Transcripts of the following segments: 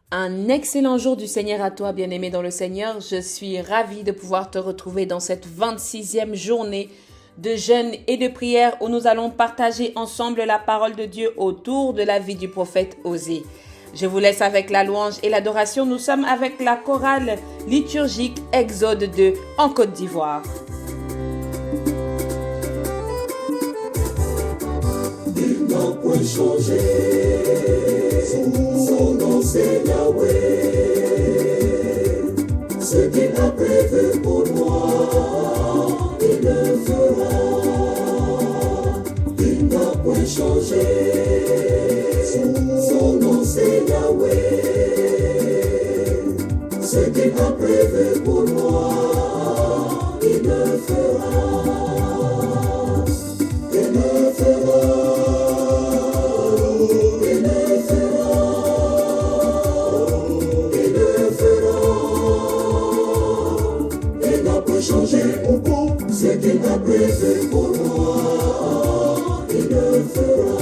Un excellent jour du Seigneur à toi, bien-aimé dans le Seigneur. Je suis ravie de pouvoir te retrouver dans cette 26e journée de jeûne et de prière où nous allons partager ensemble la parole de Dieu autour de la vie du prophète Osée. Je vous laisse avec la louange et l'adoration. Nous sommes avec la chorale liturgique Exode 2 en Côte d'Ivoire. Il n'a point changé, son nom c'est Yahweh. Ce qu'il a prévu pour moi, il le fera. Il n'a point changé, son nom c'est Yahweh. Ce qu'il a prévu pour moi, il le fera. Il le fera. Changer au bout, ce qu'il a prévu pour moi, il le fera,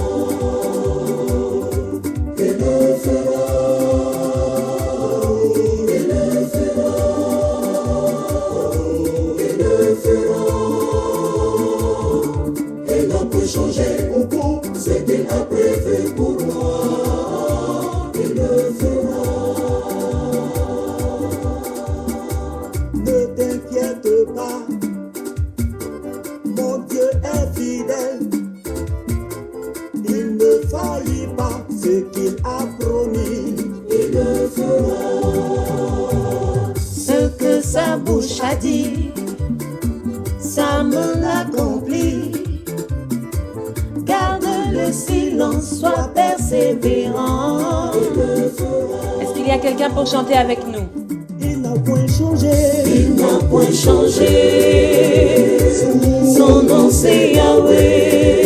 il le fera, il le fera, il le fera. Il n'a pas changé au bout, ce qu'il a prévu pour moi, il le fera. Ne t'inquiète pas, mon Dieu est fidèle. Il ne faillit pas ce qu'il a promis. Il le fera. Ce que sa bouche a dit, ça me l'accomplit. Garde le silence, sois persévérant. Il le fera. Est-ce qu'il y a quelqu'un pour chanter avec nous? Il n'a point changé. Il n'a point changé. Son nom c'est Yahweh.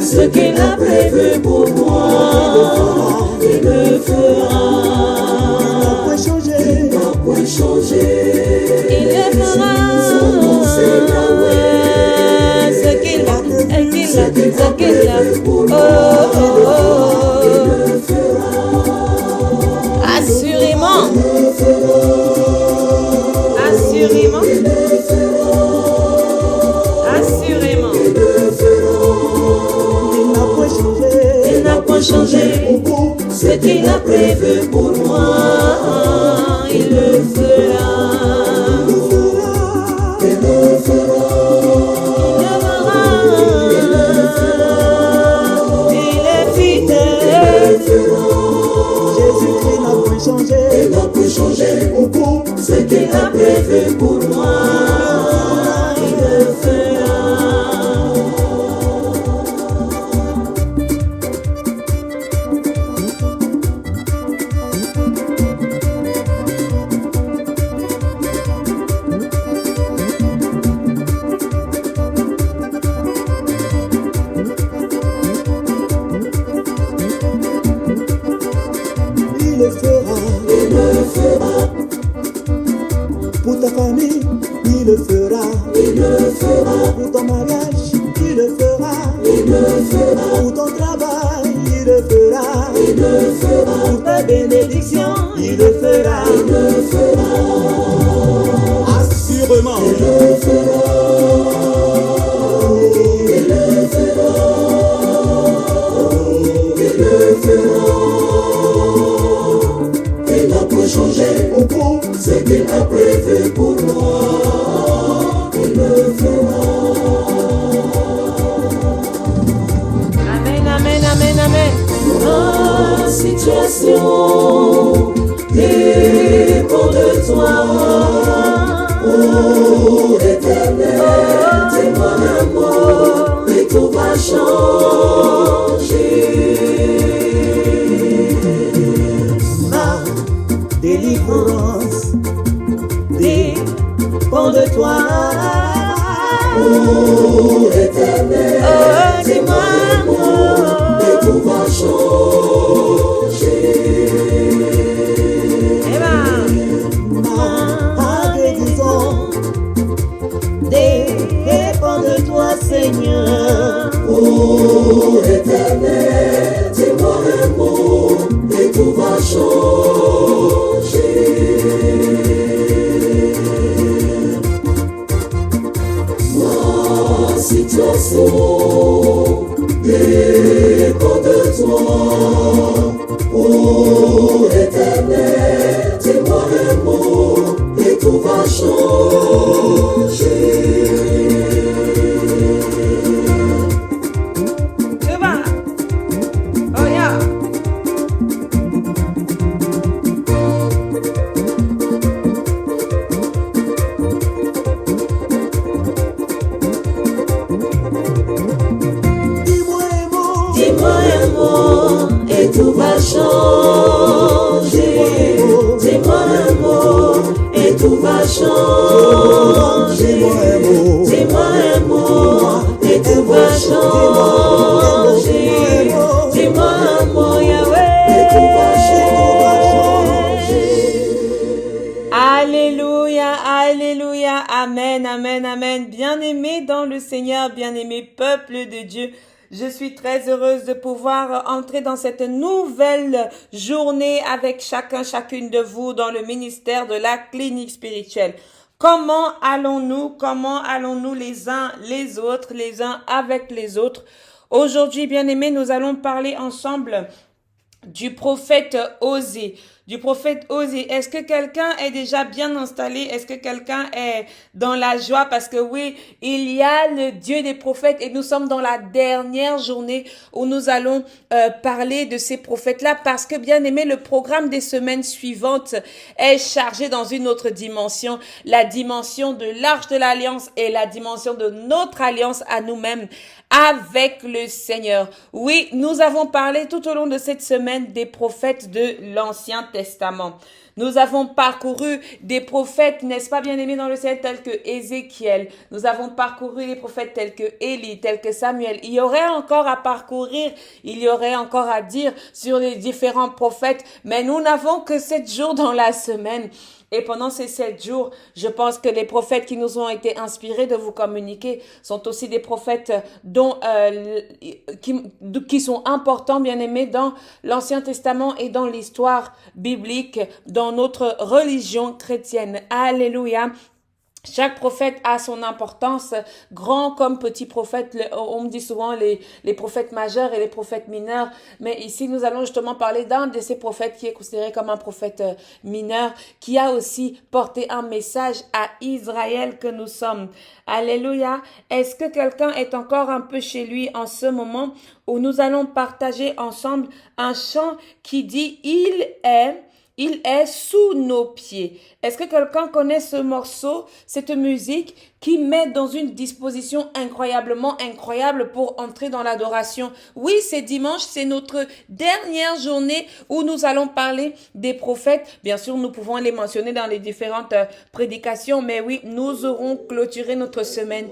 Ce qu'il a prévu pour moi, il le fera. Il n'a point changé. Il n'a point changé. Il le fera. Son nom c'est Yahweh. Ce qu'il a prévu pour moi, il le fera. Assurément. Il le fera. Assurément. Il le fera. Assurément. Il le fera. Il n'a point changé. Il n'a pas changé ce qu'il a prévu pour moi, il le fera. Il le fera. Il le fera. Il est fidèle. Jésus-Christ n'a point changé. Il n'a pas changé ce qu'il a prévu pour moi, il le fera. Il le fera. Il le fera. Pour ta famille, il le fera. Il le fera. Pour ton mariage, il le fera. Il le fera. Pour ton travail, il le fera. Il le fera. Pour ta bénédiction, il le fera. Il le fera. Assurément, Il le fera. Il le fera. Il le fera. Il n'a pas changé ce qu'il a prévu pour moi, il le fera. Amen, amen, amen, amen. Ma situation dépend de toi. Oh éternel, témoin d'amour, et tout va changer. ma délivrance dépend de toi. Oh éternel, témoin d'amour, et tout va changer. Eh ben, Ma guérison dépend de toi, Seigneur. Oh éternel, témoin d'amour, et tout va Oh éternel, dis-moi un mot et tout va changer. Tout va. Oh yeah. Dis-moi un mot et tout va changer. Dis-moi un mot et tout va changer. Dis-moi un mot et tout va changer. Dis-moi un mot, Yahweh, et tout va changer. Alléluia, alléluia, amen, amen, amen. Bien-aimés dans le Seigneur, bien-aimés peuple de Dieu, je suis très heureuse de pouvoir entrer dans cette nouvelle journée avec chacune de vous dans le ministère de la clinique spirituelle. Comment allons-nous les uns les autres, les uns avec les autres? Aujourd'hui, bien-aimés, nous allons parler ensemble du prophète Osée. Est-ce que quelqu'un est déjà bien installé? Est-ce que quelqu'un est dans la joie? Parce que oui, il y a le Dieu des prophètes et nous sommes dans la dernière journée où nous allons parler de ces prophètes-là parce que, bien aimé, le programme des semaines suivantes est chargé dans une autre dimension, la dimension de l'Arche de l'Alliance et la dimension de notre alliance à nous-mêmes avec le Seigneur. Oui, nous avons parlé tout au long de cette semaine des prophètes de l'Ancien Testament. Nous avons parcouru des prophètes, n'est-ce pas, bien-aimés dans le ciel, tels que Ézéchiel. Nous avons parcouru des prophètes tels que Élie, tels que Samuel. Il y aurait encore à parcourir, il y aurait encore à dire sur les différents prophètes, mais nous n'avons que 7 jours dans la semaine. Et pendant ces 7 jours, je pense que les prophètes qui nous ont été inspirés de vous communiquer sont aussi des prophètes qui sont importants, bien aimés, dans l'Ancien Testament et dans l'histoire biblique, dans notre religion chrétienne. Alléluia. Chaque prophète a son importance, grand comme petit prophète. On me dit souvent les prophètes majeurs et les prophètes mineurs. Mais ici, nous allons justement parler d'un de ces prophètes qui est considéré comme un prophète mineur, qui a aussi porté un message à Israël que nous sommes. Alléluia. Est-ce que quelqu'un est encore un peu chez lui en ce moment où nous allons partager ensemble un chant qui dit « Il est sous nos pieds ». Est-ce que quelqu'un connaît ce morceau, cette musique qui met dans une disposition incroyablement incroyable pour entrer dans l'adoration? Oui, c'est dimanche, c'est notre dernière journée où nous allons parler des prophètes. Bien sûr, nous pouvons les mentionner dans les différentes prédications, mais oui, nous aurons clôturé notre semaine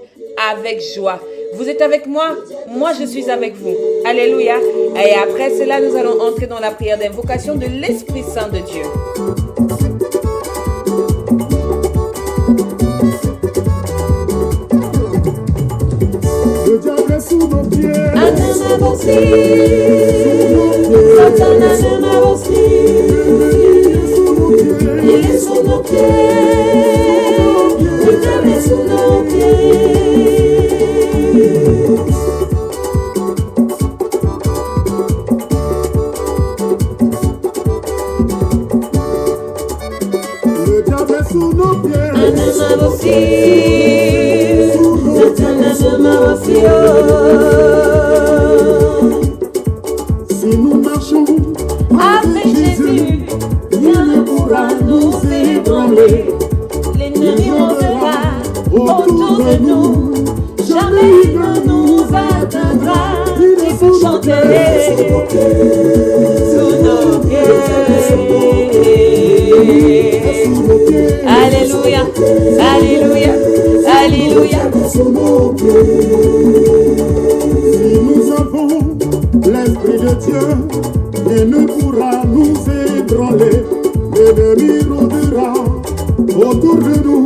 avec joie. Vous êtes avec moi? Moi, je suis avec vous. Alléluia. Et après cela, nous allons entrer dans la prière d'invocation de l'Esprit Saint de Dieu. Le diable est sous nos pieds. Il est sous nos pieds. Le diable est sous nos pieds. Le diable est sous nos pieds. Si nous marchons Avec Jésus, rien ne pourra nous ébranler. L'ennemi rôdera autour de nous, jamais il ne nous atteindra. Il faut chanter sous nos pieds. Alléluia, alléluia, alléluia. sous nos pieds. Si nous avons l'Esprit de Dieu, il ne pourra nous ébranler. L'ennemi rôdera autour de nous,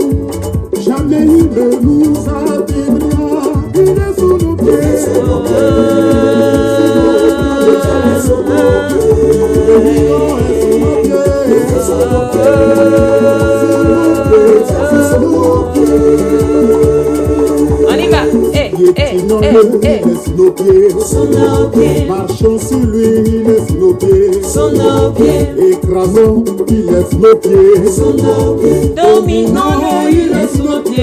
jamais il ne nous atteindra. Il est sous nos pieds. Il est sous nos pieds. On y va. Hey. Piétinons-le, laisse nos pieds. Sous nos pieds, Marchons sur lui, laisse nos pieds. sous nos pieds, Écrasons, il laisse nos pieds. sous nos pieds. Dominons-le, il est sous nos pieds.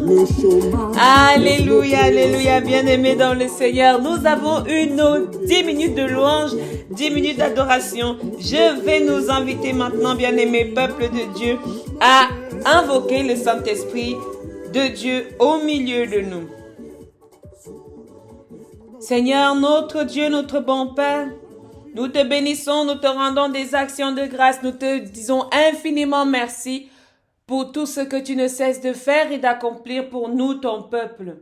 Le chômage. Alléluia, alléluia, bien-aimés dans le Seigneur. Nous avons eu nos 10 minutes de louange, 10 minutes d'adoration. Je vais nous inviter maintenant, bien-aimés peuple de Dieu, à invoquer le Saint-Esprit de Dieu au milieu de nous. Seigneur, notre Dieu, notre bon Père, nous te bénissons, nous te rendons des actions de grâce, nous te disons infiniment merci pour tout ce que tu ne cesses de faire et d'accomplir pour nous, ton peuple.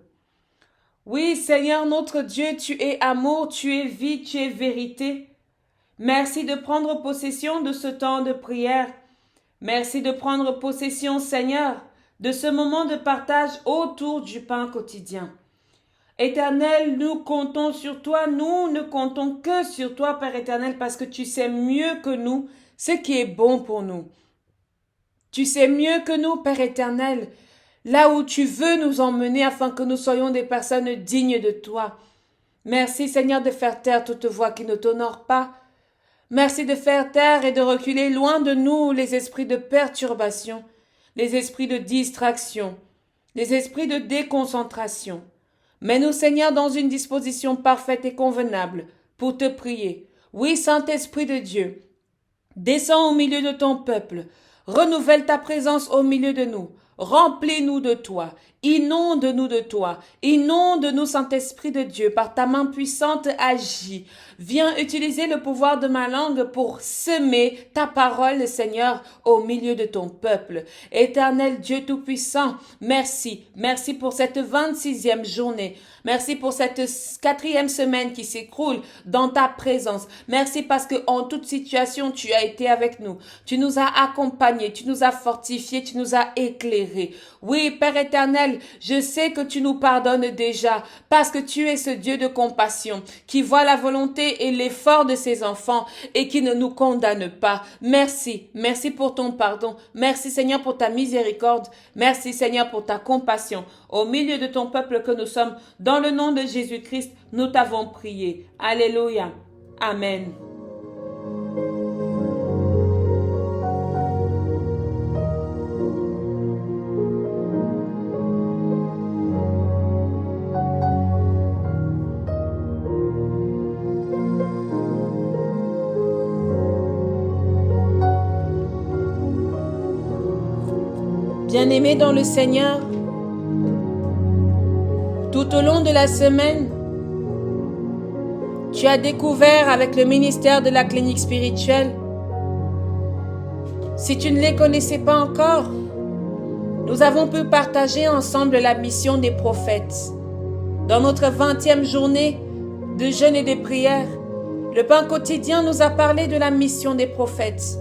Oui, Seigneur, notre Dieu, tu es amour, tu es vie, tu es vérité. Merci de prendre possession de ce temps de prière. Merci de prendre possession, Seigneur, de ce moment de partage autour du pain quotidien. Éternel, nous comptons sur toi, nous ne comptons que sur toi, Père éternel, parce que tu sais mieux que nous ce qui est bon pour nous. Tu sais mieux que nous, Père éternel, là où tu veux nous emmener afin que nous soyons des personnes dignes de toi. Merci, Seigneur, de faire taire toute voix qui ne t'honore pas. Merci de faire taire et de reculer loin de nous les esprits de perturbation, les esprits de distraction, les esprits de déconcentration. Mets-nous, Seigneur, dans une disposition parfaite et convenable pour te prier. Oui, Saint-Esprit de Dieu, descends au milieu de ton peuple, renouvelle ta présence au milieu de nous, remplis-nous de toi, inonde-nous de toi, inonde-nous, Saint-Esprit de Dieu, par ta main puissante agis. Viens utiliser le pouvoir de ma langue pour semer ta parole, Seigneur, au milieu de ton peuple. Éternel Dieu Tout-Puissant, merci. Merci pour cette 26e journée. Merci pour cette 4e semaine qui s'écroule dans ta présence. Merci parce que en toute situation, tu as été avec nous. Tu nous as accompagnés, tu nous as fortifiés, tu nous as éclairés. Oui, Père éternel, je sais que tu nous pardonnes déjà parce que tu es ce Dieu de compassion qui voit la volonté et l'effort de ses enfants et qui ne nous condamne pas. Merci. Merci pour ton pardon. Merci Seigneur pour ta miséricorde. Merci Seigneur pour ta compassion. Au milieu de ton peuple que nous sommes, dans le nom de Jésus-Christ, nous t'avons prié. Alléluia. Amen. Bien-aimés dans le Seigneur, tout au long de la semaine, tu as découvert avec le ministère de la clinique spirituelle. Si tu ne les connaissais pas encore, nous avons pu partager ensemble la mission des prophètes. Dans notre 20e journée de jeûne et de prière, le pain quotidien nous a parlé de la mission des prophètes.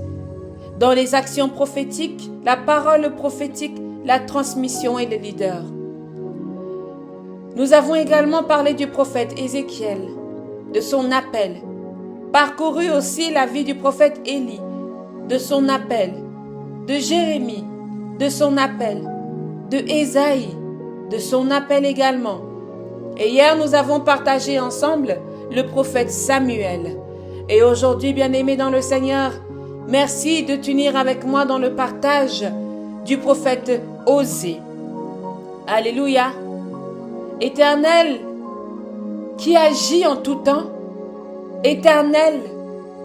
Dans les actions prophétiques, la parole prophétique, la transmission et le leader. Nous avons également parlé du prophète Ézéchiel, de son appel, parcouru aussi la vie du prophète Élie, de son appel, de Jérémie, de son appel, de Ésaïe, de son appel également. Et hier, nous avons partagé ensemble le prophète Samuel. Et aujourd'hui, bien-aimés dans le Seigneur, merci de t'unir avec moi dans le partage du prophète Osée. Alléluia. Éternel qui agit en tout temps, Éternel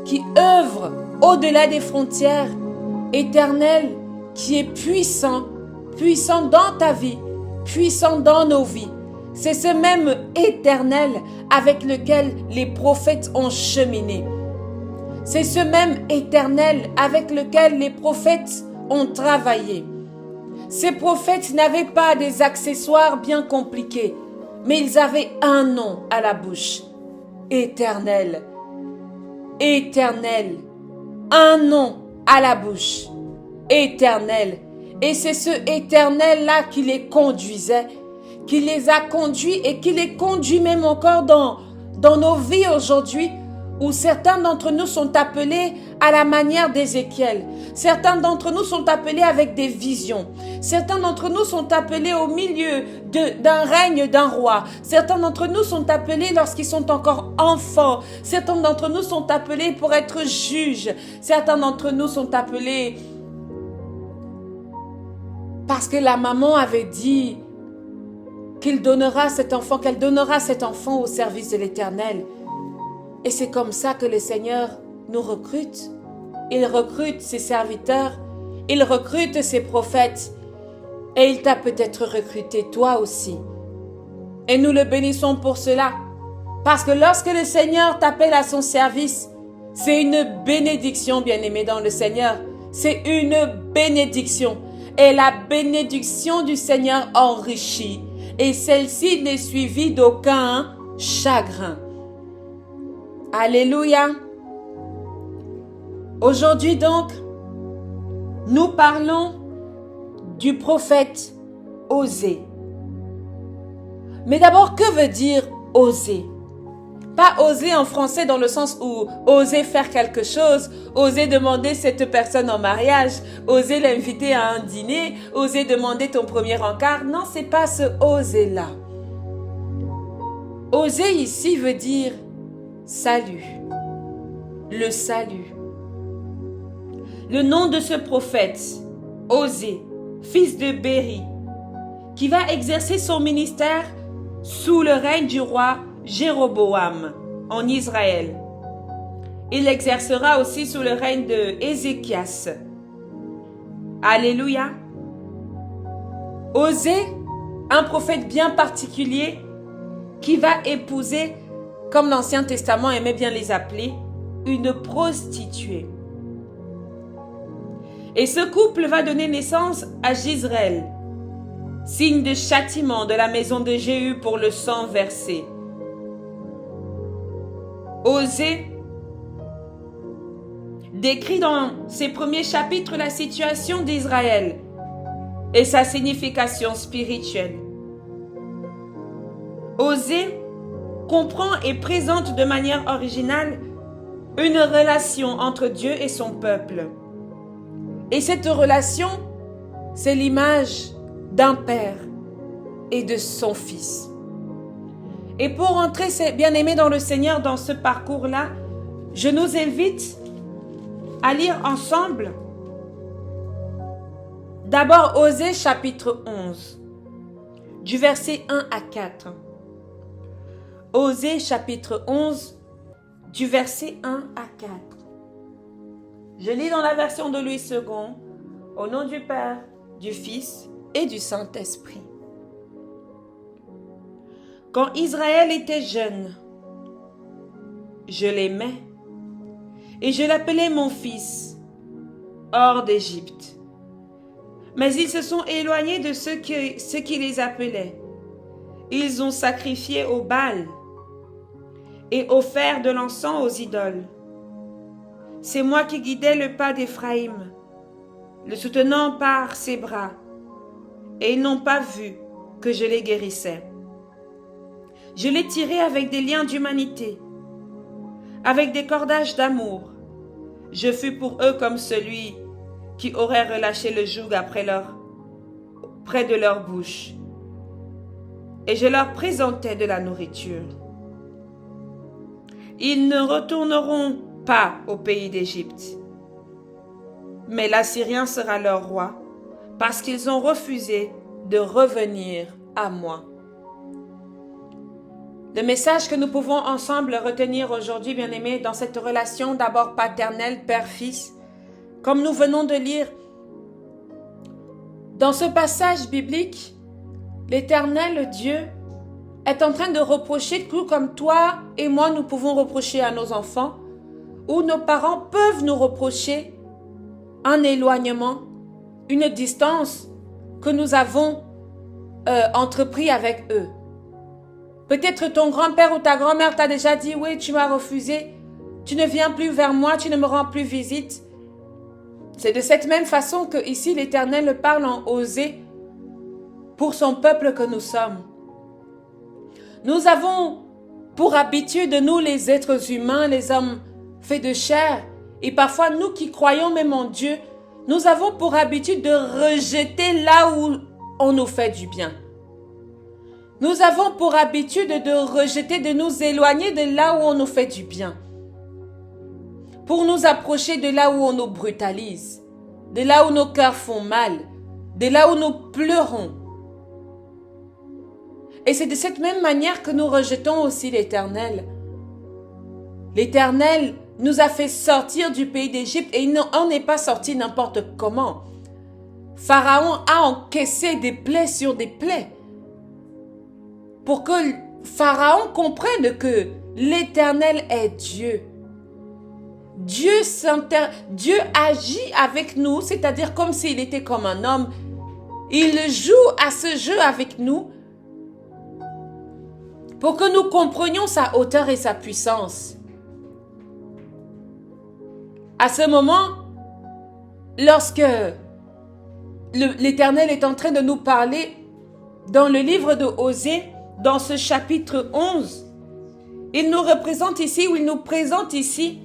qui œuvre au-delà des frontières, Éternel qui est puissant, puissant dans ta vie, puissant dans nos vies. C'est ce même Éternel avec lequel les prophètes ont cheminé. C'est ce même Éternel avec lequel les prophètes ont travaillé. Ces prophètes n'avaient pas des accessoires bien compliqués, mais ils avaient un nom à la bouche. Éternel. Éternel. Un nom à la bouche. Éternel. Et c'est ce Éternel-là qui les conduisait, qui les a conduits et qui les conduit même encore dans nos vies aujourd'hui où certains d'entre nous sont appelés à la manière d'Ézéchiel. Certains d'entre nous sont appelés avec des visions. Certains d'entre nous sont appelés au milieu d'un règne d'un roi. Certains d'entre nous sont appelés lorsqu'ils sont encore enfants. Certains d'entre nous sont appelés pour être juges. Certains d'entre nous sont appelés parce que la maman avait dit qu'elle donnera cet enfant au service de l'Éternel. Et c'est comme ça que le Seigneur nous recrute. Il recrute ses serviteurs, il recrute ses prophètes. Et il t'a peut-être recruté toi aussi. Et nous le bénissons pour cela. Parce que lorsque le Seigneur t'appelle à son service, c'est une bénédiction, bien-aimé dans le Seigneur. C'est une bénédiction. Et la bénédiction du Seigneur enrichit. Et celle-ci n'est suivie d'aucun chagrin. Alléluia. Aujourd'hui donc, nous parlons du prophète Osée. Mais d'abord, que veut dire oser? Pas oser en français dans le sens où oser faire quelque chose, oser demander cette personne en mariage, oser l'inviter à un dîner, oser demander ton premier encart. Non, c'est pas ce oser-là. Oser ici veut dire salut, le salut. Le nom de ce prophète, Osée, fils de Béri, qui va exercer son ministère sous le règne du roi Jéroboam en Israël. Il exercera aussi sous le règne de Ézéchias. Alléluia. Osée, un prophète bien particulier qui va épouser, comme l'Ancien Testament aimait bien les appeler, une prostituée. Et ce couple va donner naissance à Jizreel, signe de châtiment de la maison de Jéhu pour le sang versé. Osée décrit dans ses premiers chapitres la situation d'Israël et sa signification spirituelle. Osée comprend et présente de manière originale une relation entre Dieu et son peuple. Et cette relation, c'est l'image d'un père et de son fils. Et pour entrer, bien-aimés dans le Seigneur, dans ce parcours-là, je nous invite à lire ensemble d'abord Osée chapitre 11, du verset 1 à 4. Osée chapitre 11, du verset 1 à 4. Je lis dans la version de Louis II, au nom du Père, du Fils et du Saint-Esprit. Quand Israël était jeune, je l'aimais et je l'appelais mon fils, hors d'Égypte. Mais ils se sont éloignés de ceux qui les appelaient. Ils ont sacrifié au Baal et offert de l'encens aux idoles. C'est moi qui guidais le pas d'Éphraïm, le soutenant par ses bras, et ils n'ont pas vu que je les guérissais. Je les tirais avec des liens d'humanité, avec des cordages d'amour. Je fus pour eux comme celui qui aurait relâché le joug près de leur bouche, et je leur présentais de la nourriture. Ils ne retourneront pas au pays d'Égypte, mais l'Assyrien sera leur roi, parce qu'ils ont refusé de revenir à moi. Le message que nous pouvons ensemble retenir aujourd'hui, bien-aimés, dans cette relation d'abord paternelle, père-fils, comme nous venons de lire, dans ce passage biblique, l'Éternel Dieu est en train de reprocher, tout comme toi et moi nous pouvons reprocher à nos enfants, ou nos parents peuvent nous reprocher un éloignement, une distance que nous avons entrepris avec eux. Peut-être ton grand-père ou ta grand-mère t'a déjà dit « Oui, tu m'as refusé, tu ne viens plus vers moi, tu ne me rends plus visite. » C'est de cette même façon que ici l'Éternel parle en Osée pour son peuple que nous sommes. Nous avons pour habitude, nous les êtres humains, les hommes faits de chair, et parfois nous qui croyons même en Dieu, nous avons pour habitude de rejeter là où on nous fait du bien. Nous avons pour habitude de rejeter, de nous éloigner de là où on nous fait du bien. Pour nous approcher de là où on nous brutalise, de là où nos cœurs font mal, de là où nous pleurons. Et c'est de cette même manière que nous rejetons aussi l'Éternel. L'Éternel nous a fait sortir du pays d'Égypte et on n'est pas sorti n'importe comment. Pharaon a encaissé des plaies sur des plaies pour que Pharaon comprenne que l'Éternel est Dieu. Dieu agit avec nous, c'est-à-dire comme s'il était comme un homme. Il joue à ce jeu avec nous pour que nous comprenions sa hauteur et sa puissance. À ce moment, lorsque l'Éternel est en train de nous parler dans le livre de Osée, dans ce chapitre 11, il nous représente ici, ou il nous présente ici,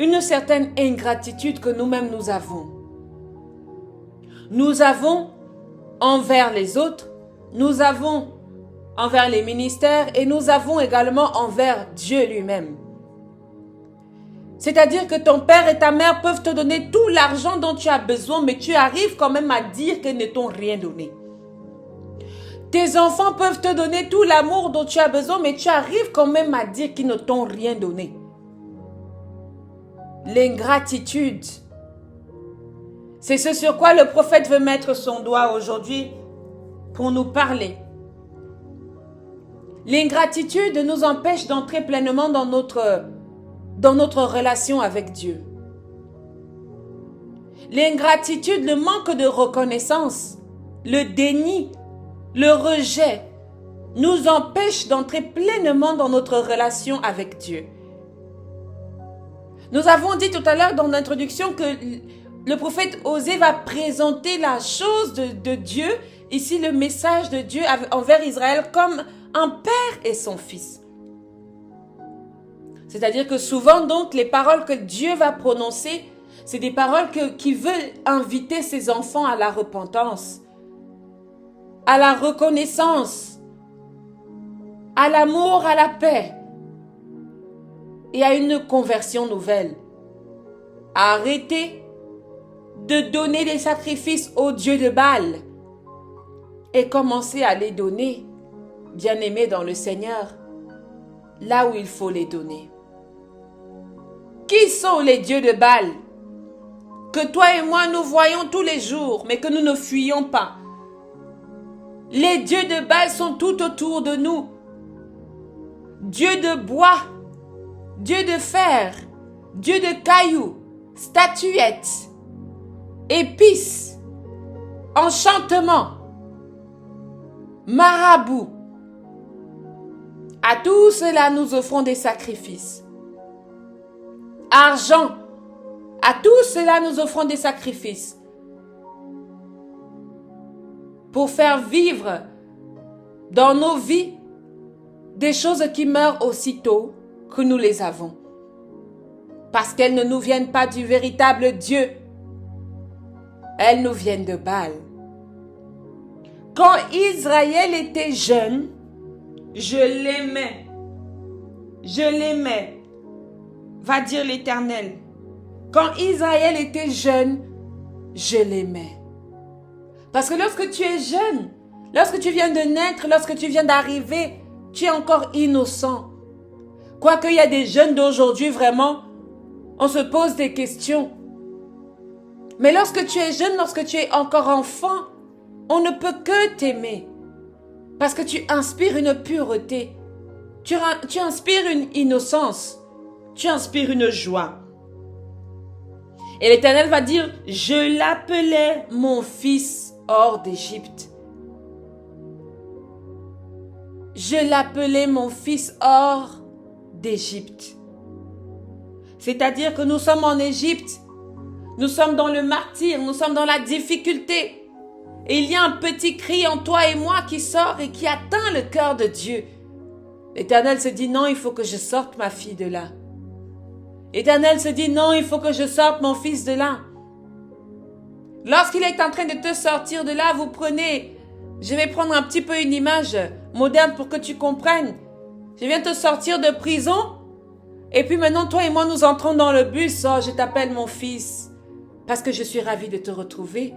une certaine ingratitude que nous-mêmes nous avons. Nous avons envers les autres, nous avons envers les ministères et nous avons également envers Dieu lui-même. C'est-à-dire que ton père et ta mère peuvent te donner tout l'argent dont tu as besoin, mais tu arrives quand même à dire qu'ils ne t'ont rien donné. Tes enfants peuvent te donner tout l'amour dont tu as besoin, mais tu arrives quand même à dire qu'ils ne t'ont rien donné. L'ingratitude, c'est ce sur quoi le prophète veut mettre son doigt aujourd'hui pour nous parler. L'ingratitude nous empêche d'entrer pleinement dans notre relation avec Dieu. L'ingratitude, le manque de reconnaissance, le déni, le rejet nous empêche d'entrer pleinement dans notre relation avec Dieu. Nous avons dit tout à l'heure dans l'introduction que le prophète Osée va présenter la chose de Dieu, ici le message de Dieu envers Israël comme un père et son fils. C'est-à-dire que souvent donc les paroles que Dieu va prononcer, c'est des paroles qui veulent inviter ses enfants à la repentance, à la reconnaissance, à l'amour, à la paix et à une conversion nouvelle. Arrêtez de donner des sacrifices au Dieu de Baal et commencez à les donner, bien-aimés dans le Seigneur, là où il faut les donner. Qui sont les dieux de Baal que toi et moi nous voyons tous les jours, mais que nous ne fuyons pas? Les dieux de Baal sont tout autour de nous. Dieu de bois, Dieu de fer, Dieu de cailloux, statuettes, épices, enchantements, marabouts. À tout cela, nous offrons des sacrifices. Argent, à tout cela, nous offrons des sacrifices. Pour faire vivre dans nos vies des choses qui meurent aussitôt que nous les avons. Parce qu'elles ne nous viennent pas du véritable Dieu. Elles nous viennent de Baal. Quand Israël était jeune, je l'aimais. Je l'aimais, va dire l'Éternel. Quand Israël était jeune, je l'aimais. Parce que lorsque tu es jeune, lorsque tu viens de naître, lorsque tu viens d'arriver, tu es encore innocent. Quoique il y a des jeunes d'aujourd'hui, vraiment, on se pose des questions. Mais lorsque tu es jeune, lorsque tu es encore enfant, on ne peut que t'aimer. Parce que tu inspires une pureté. Tu inspires une innocence. Tu inspires une joie. Et l'Éternel va dire, je l'appelais mon fils hors d'Égypte. Je l'appelais mon fils hors d'Égypte. C'est-à-dire que nous sommes en Égypte, nous sommes dans le martyre, nous sommes dans la difficulté. Et il y a un petit cri en toi et moi qui sort et qui atteint le cœur de Dieu. L'Éternel se dit, non, il faut que je sorte ma fille de là. L'Éternel se dit, non, il faut que je sorte mon fils de là. Lorsqu'il est en train de te sortir de là, vous prenez, je vais prendre un petit peu une image moderne pour que tu comprennes. Je viens te sortir de prison, et puis maintenant, toi et moi, nous entrons dans le bus. Oh, je t'appelle mon fils, parce que je suis ravie de te retrouver.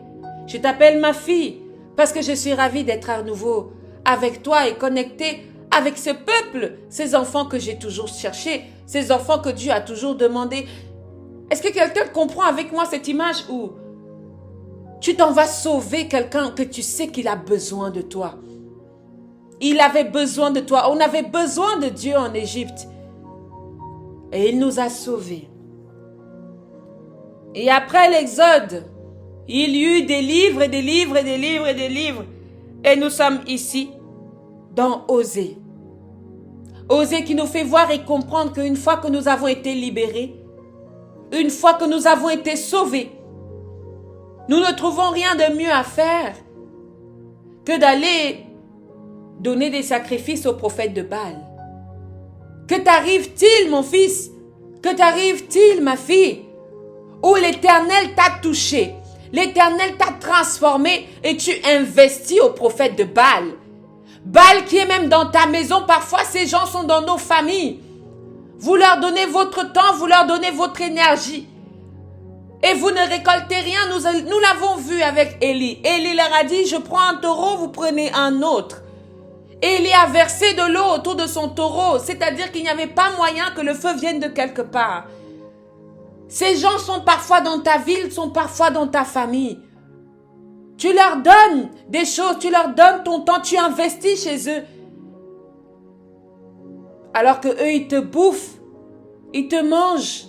Je t'appelle ma fille, parce que je suis ravie d'être à nouveau avec toi et connectée avec ce peuple, ces enfants que j'ai toujours cherchés, ces enfants que Dieu a toujours demandé. Est-ce que quelqu'un comprend avec moi cette image où tu t'en vas sauver quelqu'un que tu sais qu'il a besoin de toi? Il avait besoin de toi. On avait besoin de Dieu en Égypte. Et il nous a sauvés. Et après l'Exode, il y eut des livres et des livres et des livres et des livres. Et nous sommes ici dans Osée. Osée qui nous fait voir et comprendre qu'une fois que nous avons été libérés, une fois que nous avons été sauvés, nous ne trouvons rien de mieux à faire que d'aller donner des sacrifices aux prophètes de Baal. Que t'arrive-t-il, mon fils? Que t'arrive-t-il, ma fille? Où l'Éternel t'a touché, l'Éternel t'a transformé et tu investis aux prophètes de Baal. Baal qui est même dans ta maison, parfois ces gens sont dans nos familles. Vous leur donnez votre temps, vous leur donnez votre énergie. Et vous ne récoltez rien, nous l'avons vu avec Élie. Élie leur a dit, je prends un taureau, vous prenez un autre. Élie a versé de l'eau autour de son taureau, c'est-à-dire qu'il n'y avait pas moyen que le feu vienne de quelque part. Ces gens sont parfois dans ta ville, sont parfois dans ta famille. Tu leur donnes des choses, tu leur donnes ton temps, tu investis chez eux. Alors que eux, ils te bouffent, ils te mangent,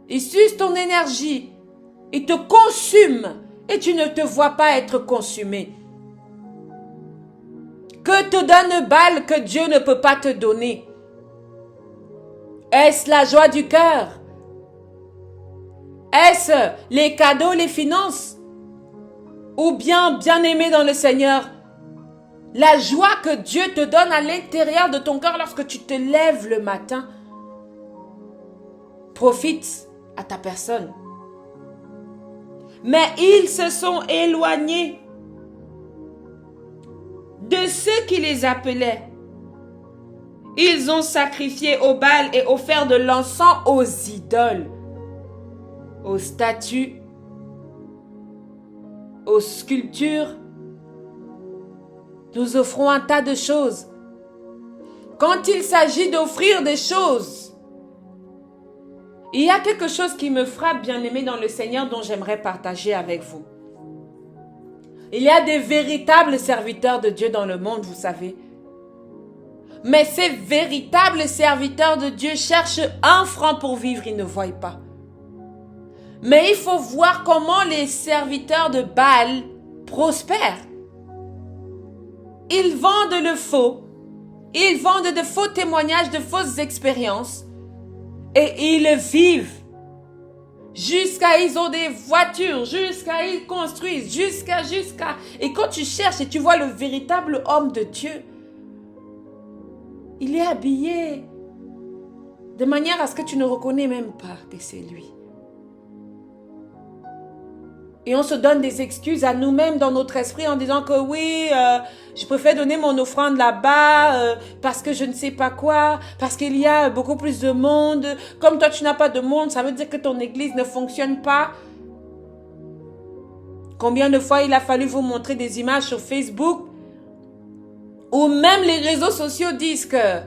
ils sucent ton énergie, ils te consument et tu ne te vois pas être consumé. Que te donne Baal que Dieu ne peut pas te donner? Est-ce la joie du cœur? Est-ce les cadeaux, les finances? Ou bien aimé dans le Seigneur, la joie que Dieu te donne à l'intérieur de ton cœur lorsque tu te lèves le matin? Profite à ta personne. Mais ils se sont éloignés de ceux qui les appelaient. Ils ont sacrifié au Baal et offert de l'encens aux idoles, aux statues, aux sculptures. Nous offrons un tas de choses. Quand il s'agit d'offrir des choses, il y a quelque chose qui me frappe, bien-aimé dans le Seigneur, dont j'aimerais partager avec vous. Il y a des véritables serviteurs de Dieu dans le monde, vous savez. Mais ces véritables serviteurs de Dieu cherchent un franc pour vivre, ils ne voient pas. Mais il faut voir comment les serviteurs de Baal prospèrent. Ils vendent le faux. Ils vendent de faux témoignages, de fausses expériences. Et ils vivent. Jusqu'à ils ont des voitures, jusqu'à ils construisent, jusqu'à. Et quand tu cherches et tu vois le véritable homme de Dieu, il est habillé de manière à ce que tu ne reconnais même pas que c'est lui. Et on se donne des excuses à nous-mêmes dans notre esprit en disant que oui, je préfère donner mon offrande là-bas parce que je ne sais pas quoi, parce qu'il y a beaucoup plus de monde. Comme toi, tu n'as pas de monde, ça veut dire que ton église ne fonctionne pas. Combien de fois il a fallu vous montrer des images sur Facebook où même les réseaux sociaux disent que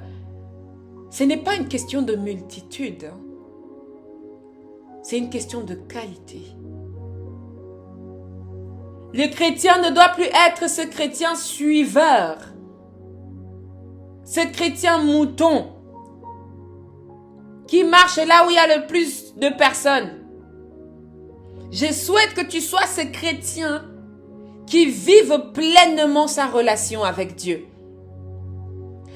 ce n'est pas une question de multitude. C'est une question de qualité. Le chrétien ne doit plus être ce chrétien suiveur, ce chrétien mouton qui marche là où il y a le plus de personnes. Je souhaite que tu sois ce chrétien qui vive pleinement sa relation avec Dieu.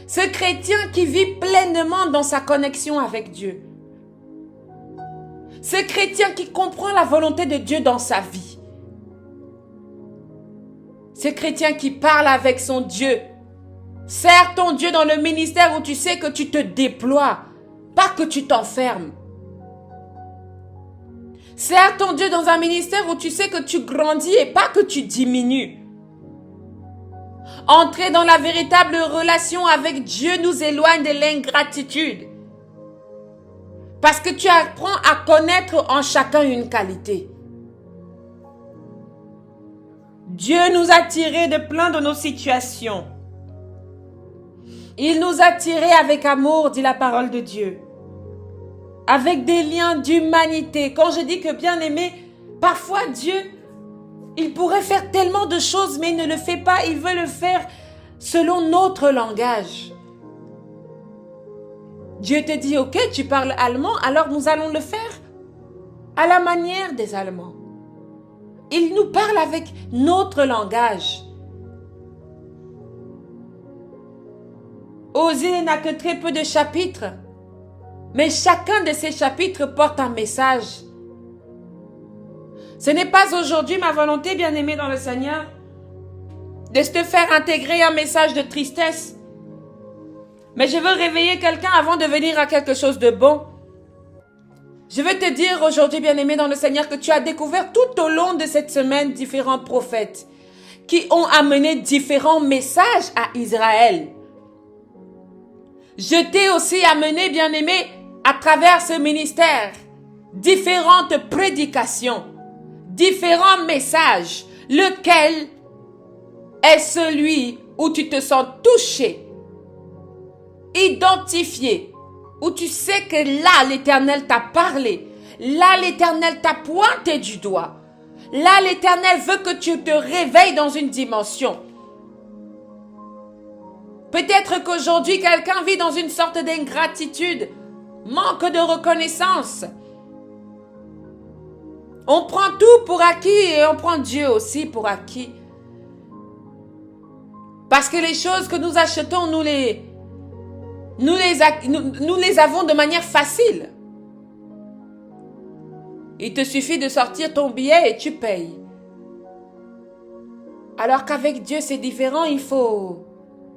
Ce chrétien qui vit pleinement dans sa connexion avec Dieu. Ce chrétien qui comprend la volonté de Dieu dans sa vie. Ce chrétien qui parle avec son Dieu Sers ton Dieu dans le ministère où tu sais que tu te déploies, pas que tu t'enfermes. Sers ton Dieu dans un ministère où tu sais que tu grandis et pas que tu diminues. Entrer dans la véritable relation avec Dieu nous éloigne de l'ingratitude. Parce que tu apprends à connaître en chacun une qualité. Dieu nous a tirés de plein de nos situations. Il nous a tirés avec amour, dit la parole de Dieu. Avec des liens d'humanité. Quand je dis que bien-aimé, parfois Dieu, il pourrait faire tellement de choses, mais il ne le fait pas. Il veut le faire selon notre langage. Dieu te dit, ok, tu parles allemand, alors nous allons le faire à la manière des Allemands. Il nous parle avec notre langage. Osée n'a que très peu de chapitres, mais chacun de ces chapitres porte un message. Ce n'est pas aujourd'hui ma volonté, bien-aimé dans le Seigneur, de te faire intégrer un message de tristesse. Mais je veux réveiller quelqu'un avant de venir à quelque chose de bon. Je veux te dire aujourd'hui, bien-aimé dans le Seigneur, que tu as découvert tout au long de cette semaine différents prophètes qui ont amené différents messages à Israël. Je t'ai aussi amené, bien-aimé, à travers ce ministère, différentes prédications, différents messages, lequel est celui où tu te sens touché, identifié, où tu sais que là, l'Éternel t'a parlé, là, l'Éternel t'a pointé du doigt, là, l'Éternel veut que tu te réveilles dans une dimension. Peut-être qu'aujourd'hui, quelqu'un vit dans une sorte d'ingratitude, manque de reconnaissance. On prend tout pour acquis et on prend Dieu aussi pour acquis. Parce que les choses que nous achetons, nous les avons de manière facile. Il te suffit de sortir ton billet et tu payes. Alors qu'avec Dieu, c'est différent. Il faut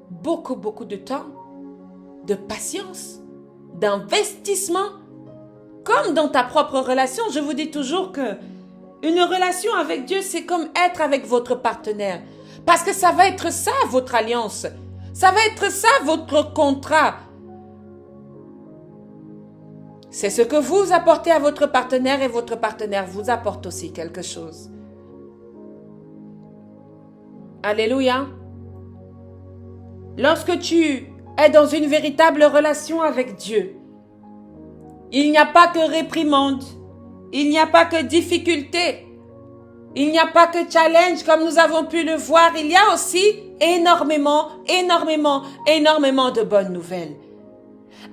beaucoup de temps, de patience, d'investissement. Comme dans ta propre relation, je vous dis toujours que une relation avec Dieu, c'est comme être avec votre partenaire. Parce que ça va être ça, votre alliance. Ça va être ça, votre contrat. C'est ce que vous apportez à votre partenaire et votre partenaire vous apporte aussi quelque chose. Alléluia. Lorsque tu es dans une véritable relation avec Dieu, il n'y a pas que réprimande, il n'y a pas que difficulté, il n'y a pas que challenge comme nous avons pu le voir, il y a aussi énormément de bonnes nouvelles.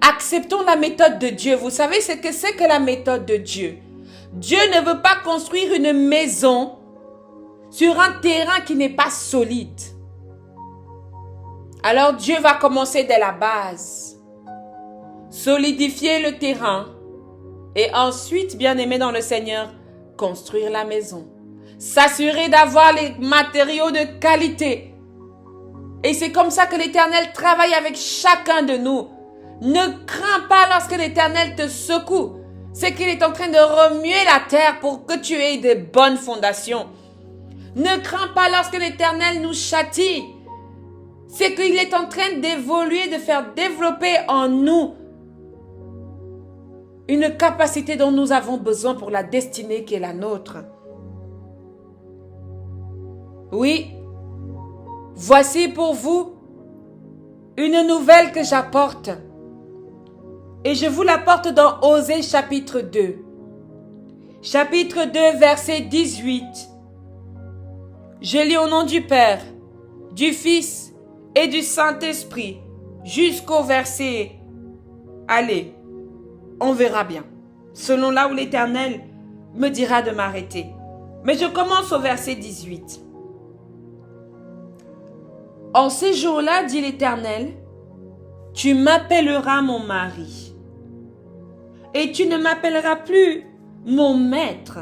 Acceptons la méthode de Dieu. Vous savez ce que c'est que la méthode de Dieu? Dieu ne veut pas construire une maison sur un terrain qui n'est pas solide. Alors Dieu va commencer dès la base, solidifier le terrain et ensuite, bien-aimé dans le Seigneur, construire la maison. S'assurer d'avoir les matériaux de qualité. Et c'est comme ça que l'Éternel travaille avec chacun de nous. Ne crains pas lorsque l'Éternel te secoue. C'est qu'il est en train de remuer la terre pour que tu aies de bonnes fondations. Ne crains pas lorsque l'Éternel nous châtie. C'est qu'il est en train d'évoluer, de faire développer en nous une capacité dont nous avons besoin pour la destinée qui est la nôtre. Oui, voici pour vous une nouvelle que j'apporte. Et je vous l'apporte dans Osée chapitre 2. Chapitre 2, verset 18. Je lis au nom du Père, du Fils et du Saint-Esprit jusqu'au verset... Allez, on verra bien. Selon là où l'Éternel me dira de m'arrêter. Mais je commence au verset 18. En ces jours-là, dit l'Éternel, tu m'appelleras mon mari. Et tu ne m'appelleras plus mon maître.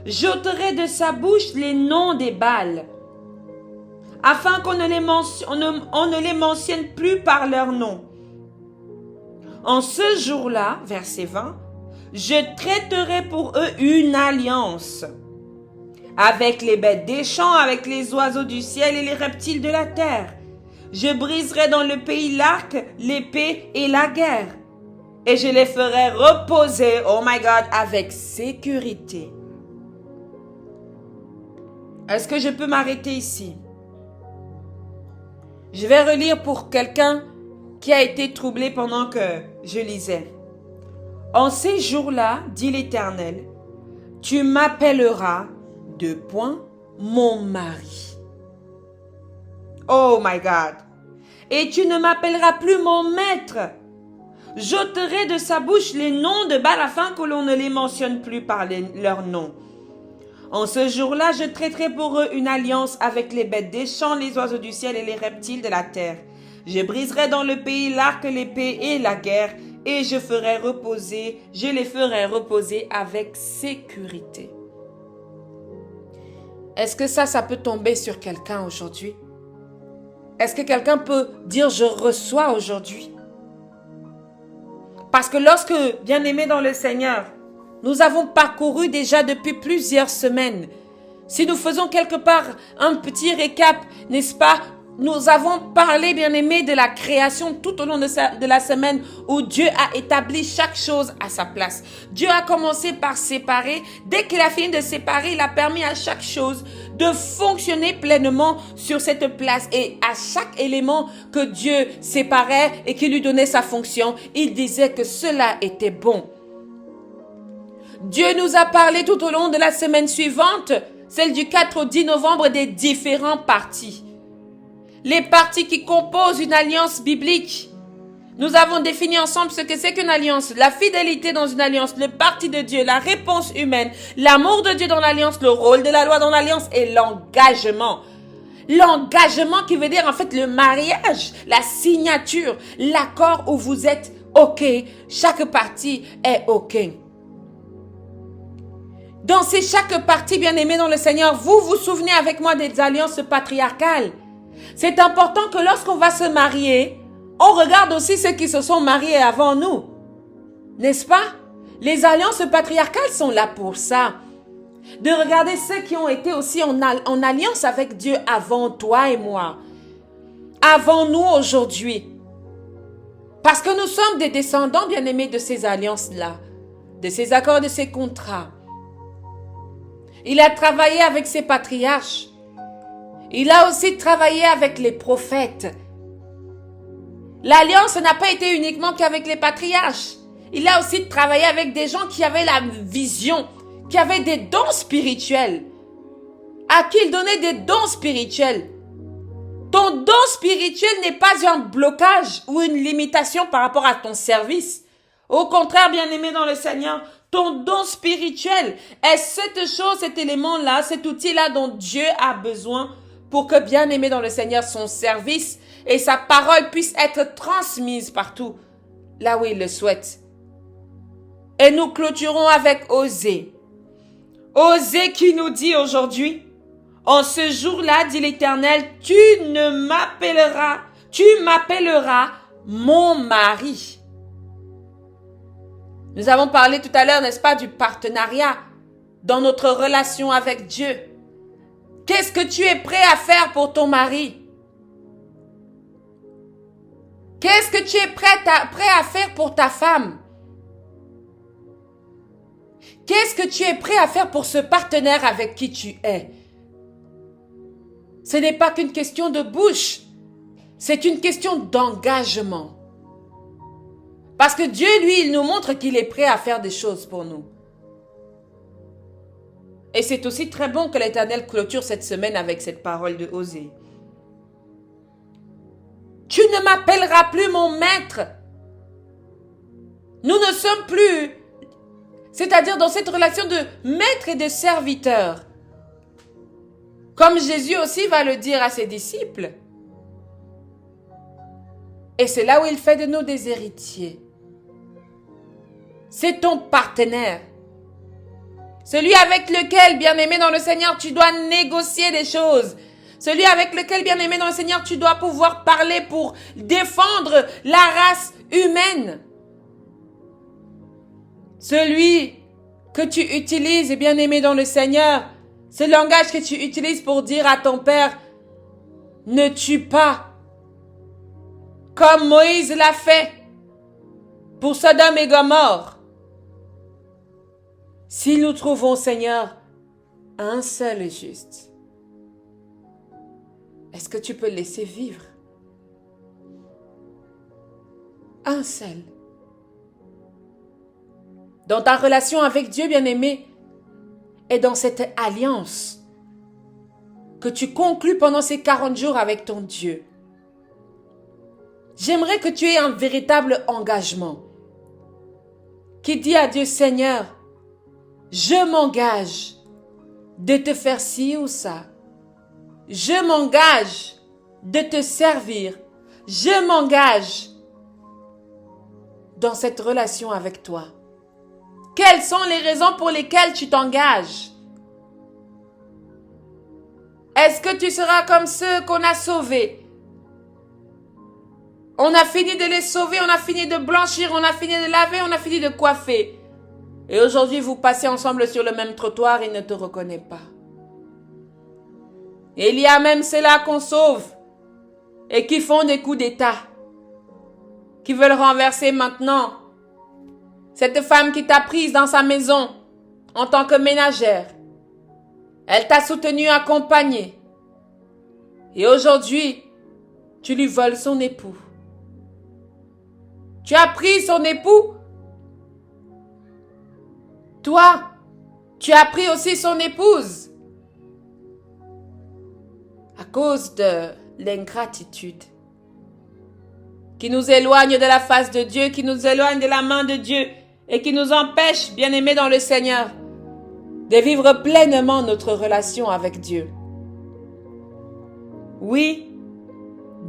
J'ôterai de sa bouche les noms des Baals, afin qu'on ne les mentionne plus par leur nom. En ce jour-là, verset 20, je traiterai pour eux une alliance avec les bêtes des champs, avec les oiseaux du ciel et les reptiles de la terre. Je briserai dans le pays l'arc, l'épée et la guerre. Et je les ferai reposer, oh my God, avec sécurité. Est-ce que je peux m'arrêter ici? Je vais relire pour quelqu'un qui a été troublé pendant que je lisais. En ces jours-là, dit l'Éternel, tu m'appelleras, mon mari. Oh my God. Et tu ne m'appelleras plus mon maître. J'ôterai de sa bouche les noms de Baal afin que l'on ne les mentionne plus par leurs noms. En ce jour-là, je traiterai pour eux une alliance avec les bêtes des champs, les oiseaux du ciel et les reptiles de la terre. Je briserai dans le pays l'arc, l'épée et la guerre, et je les ferai reposer avec sécurité. Est-ce que ça peut tomber sur quelqu'un aujourd'hui? Est-ce que quelqu'un peut dire « je reçois aujourd'hui » ? Parce que lorsque, bien-aimés dans le Seigneur, nous avons parcouru déjà depuis plusieurs semaines, si nous faisons quelque part un petit récap, n'est-ce pas? Nous avons parlé, bien-aimés, de la création tout au long de la semaine où Dieu a établi chaque chose à sa place. Dieu a commencé par séparer. Dès qu'il a fini de séparer, il a permis à chaque chose de fonctionner pleinement sur cette place. Et à chaque élément que Dieu séparait et qui lui donnait sa fonction, il disait que cela était bon. Dieu nous a parlé tout au long de la semaine suivante, celle du 4 au 10 novembre, des différents partis. Les parties qui composent une alliance biblique. Nous avons défini ensemble ce que c'est qu'une alliance, la fidélité dans une alliance, le parti de Dieu, la réponse humaine, l'amour de Dieu dans l'alliance, le rôle de la loi dans l'alliance et l'engagement. L'engagement qui veut dire en fait le mariage, la signature, l'accord où vous êtes OK, chaque partie est OK. Dans chaque partie, bien-aimé dans le Seigneur, vous vous souvenez avec moi des alliances patriarcales. C'est important que lorsqu'on va se marier, on regarde aussi ceux qui se sont mariés avant nous. N'est-ce pas? Les alliances patriarcales sont là pour ça. De regarder ceux qui ont été aussi en alliance avec Dieu avant toi et moi. Avant nous aujourd'hui. Parce que nous sommes des descendants bien-aimés de ces alliances-là. De ces accords, de ces contrats. Il a travaillé avec ses patriarches. Il a aussi travaillé avec les prophètes. L'alliance n'a pas été uniquement qu'avec les patriarches. Il a aussi travaillé avec des gens qui avaient la vision, qui avaient des dons spirituels, à qui il donnait des dons spirituels. Ton don spirituel n'est pas un blocage ou une limitation par rapport à ton service. Au contraire, bien-aimé dans le Seigneur, ton don spirituel est cette chose, cet élément-là, cet outil-là dont Dieu a besoin pour que, bien-aimé dans le Seigneur, son service et sa parole puissent être transmises partout, là où il le souhaite. Et nous clôturons avec Osée. Osée qui nous dit aujourd'hui, en ce jour-là, dit l'Éternel, tu m'appelleras mon mari. Nous avons parlé tout à l'heure, n'est-ce pas, du partenariat dans notre relation avec Dieu. Qu'est-ce que tu es prêt à faire pour ton mari? Qu'est-ce que tu es prêt à faire pour ta femme? Qu'est-ce que tu es prêt à faire pour ce partenaire avec qui tu es? Ce n'est pas qu'une question de bouche, c'est une question d'engagement. Parce que Dieu, lui, il nous montre qu'il est prêt à faire des choses pour nous. Et c'est aussi très bon que l'Éternel clôture cette semaine avec cette parole de Osée. Tu ne m'appelleras plus mon maître. Nous ne sommes plus, c'est-à-dire dans cette relation de maître et de serviteur. Comme Jésus aussi va le dire à ses disciples. Et c'est là où il fait de nous des héritiers. C'est ton partenaire. Celui avec lequel, bien-aimé dans le Seigneur, tu dois négocier des choses. Celui avec lequel, bien-aimé dans le Seigneur, tu dois pouvoir parler pour défendre la race humaine. Celui que tu utilises, bien-aimé dans le Seigneur, ce langage que tu utilises pour dire à ton père, ne tue pas, comme Moïse l'a fait pour Sodome et Gomorrhe. Si nous trouvons, Seigneur, un seul juste, est-ce que tu peux laisser vivre? Un seul. Dans ta relation avec Dieu, bien-aimé, et dans cette alliance que tu conclus pendant ces 40 jours avec ton Dieu, j'aimerais que tu aies un véritable engagement qui dit à Dieu, Seigneur, je m'engage de te faire ci ou ça. Je m'engage de te servir. Je m'engage dans cette relation avec toi. Quelles sont les raisons pour lesquelles tu t'engages? Est-ce que tu seras comme ceux qu'on a sauvés? On a fini de les sauver, on a fini de blanchir, on a fini de laver, on a fini de coiffer. Et aujourd'hui, vous passez ensemble sur le même trottoir et il ne te reconnaît pas. Et il y a même ceux-là qu'on sauve et qui font des coups d'État, qui veulent renverser maintenant cette femme qui t'a prise dans sa maison en tant que ménagère. Elle t'a soutenu, accompagné. Et aujourd'hui, tu lui voles son époux. Tu as pris son époux. Toi, tu as pris aussi son épouse. À cause de l'ingratitude qui nous éloigne de la face de Dieu, qui nous éloigne de la main de Dieu et qui nous empêche, bien-aimés dans le Seigneur, de vivre pleinement notre relation avec Dieu. Oui,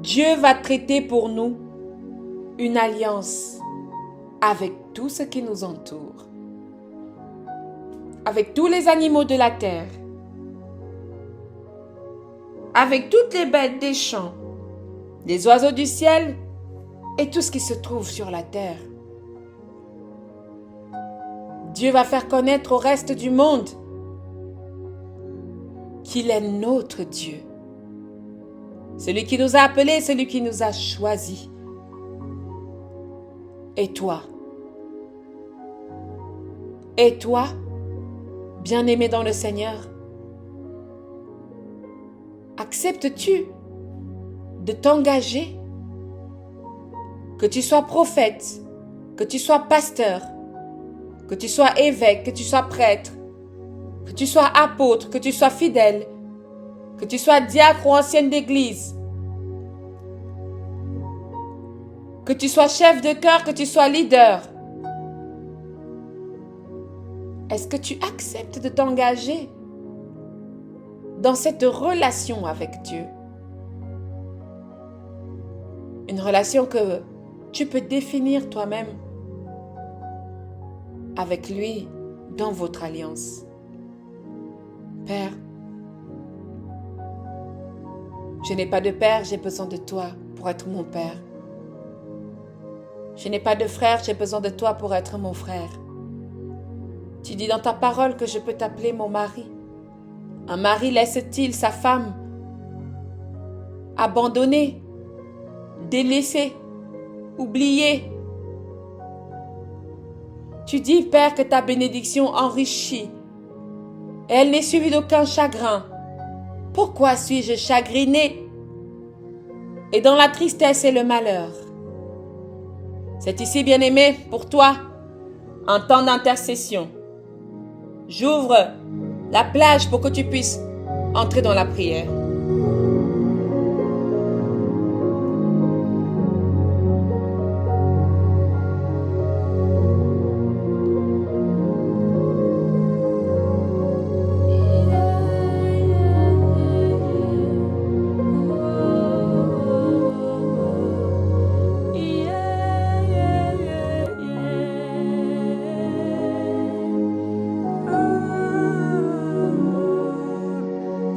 Dieu va traiter pour nous une alliance avec tout ce qui nous entoure, avec tous les animaux de la terre, avec toutes les bêtes des champs, les oiseaux du ciel et tout ce qui se trouve sur la terre. Dieu va faire connaître au reste du monde qu'il est notre Dieu. Celui qui nous a appelés, celui qui nous a choisis. Et toi? Et toi, bien-aimé dans le Seigneur, acceptes-tu de t'engager? Que tu sois prophète, que tu sois pasteur, que tu sois évêque, que tu sois prêtre, que tu sois apôtre, que tu sois fidèle, que tu sois diacre ou ancienne d'église, que tu sois chef de chœur, que tu sois leader. Est-ce que tu acceptes de t'engager dans cette relation avec Dieu? Une relation que tu peux définir toi-même avec lui dans votre alliance. Père, je n'ai pas de père, j'ai besoin de toi pour être mon père. Je n'ai pas de frère, j'ai besoin de toi pour être mon frère. Tu dis dans ta parole que je peux t'appeler mon mari. Un mari laisse-t-il sa femme abandonnée, délaissée, oubliée? Tu dis, Père, que ta bénédiction enrichit et elle n'est suivie d'aucun chagrin. Pourquoi suis-je chagriné et dans la tristesse et le malheur? C'est ici, bien-aimé, pour toi, un temps d'intercession. J'ouvre la plage pour que tu puisses entrer dans la prière.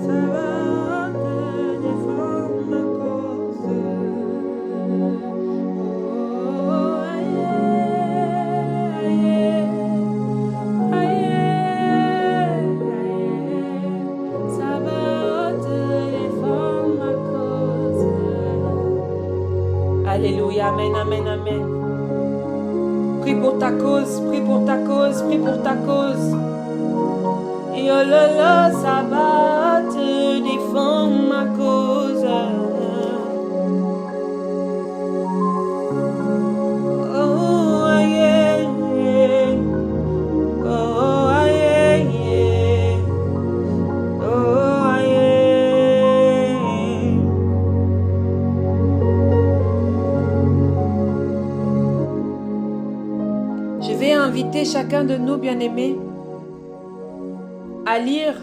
Ça va. Amen, amen, amen. Prie pour ta cause, prie pour ta cause, prie pour ta cause. Et oh là là, ça va te défendre ma cause. Oh, aïe, oh, aïe, oh, aïe. Je vais inviter chacun de nous, bien-aimés, à lire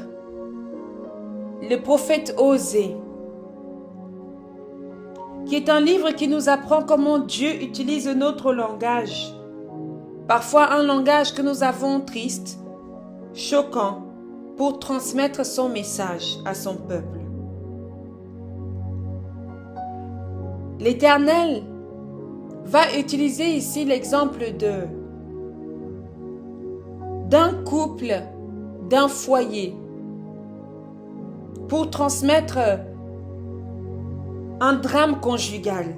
le prophète Osée, qui est un livre qui nous apprend comment Dieu utilise notre langage. Parfois un langage que nous avons triste, choquant, pour transmettre son message à son peuple. L'Éternel va utiliser ici l'exemple d'un couple, d'un foyer, pour transmettre un drame conjugal,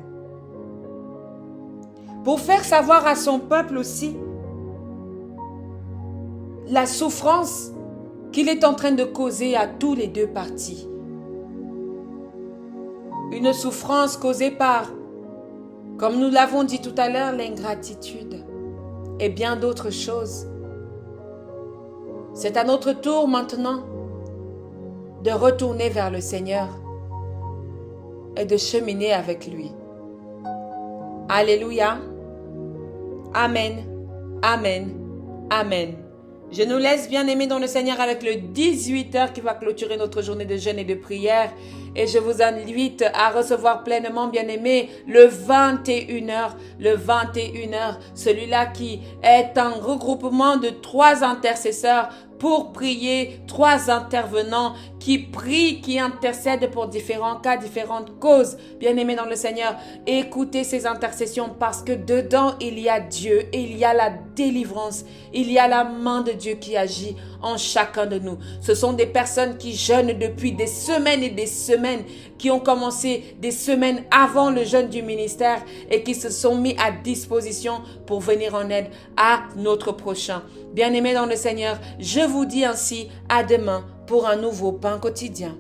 pour faire savoir à son peuple aussi la souffrance qu'il est en train de causer à tous les deux parties. Une souffrance causée par, comme nous l'avons dit tout à l'heure, l'ingratitude et bien d'autres choses. C'est à notre tour maintenant de retourner vers le Seigneur et de cheminer avec lui. Alléluia. Amen. Amen. Amen. Je nous laisse bien aimer dans le Seigneur avec le 18h qui va clôturer notre journée de jeûne et de prière. Et je vous invite à recevoir pleinement, bien aimé, le 21h. Le 21h, celui-là qui est un regroupement de 3 intercesseurs pour prier, 3 intervenants qui prient, qui intercèdent pour différents cas, différentes causes. Bien-aimés dans le Seigneur, écoutez ces intercessions parce que dedans, il y a Dieu, il y a la délivrance, il y a la main de Dieu qui agit en chacun de nous. Ce sont des personnes qui jeûnent depuis des semaines et des semaines, qui ont commencé des semaines avant le jeûne du ministère et qui se sont mis à disposition pour venir en aide à notre prochain. Bien-aimés dans le Seigneur, je vous dis ainsi à demain pour un nouveau pain quotidien.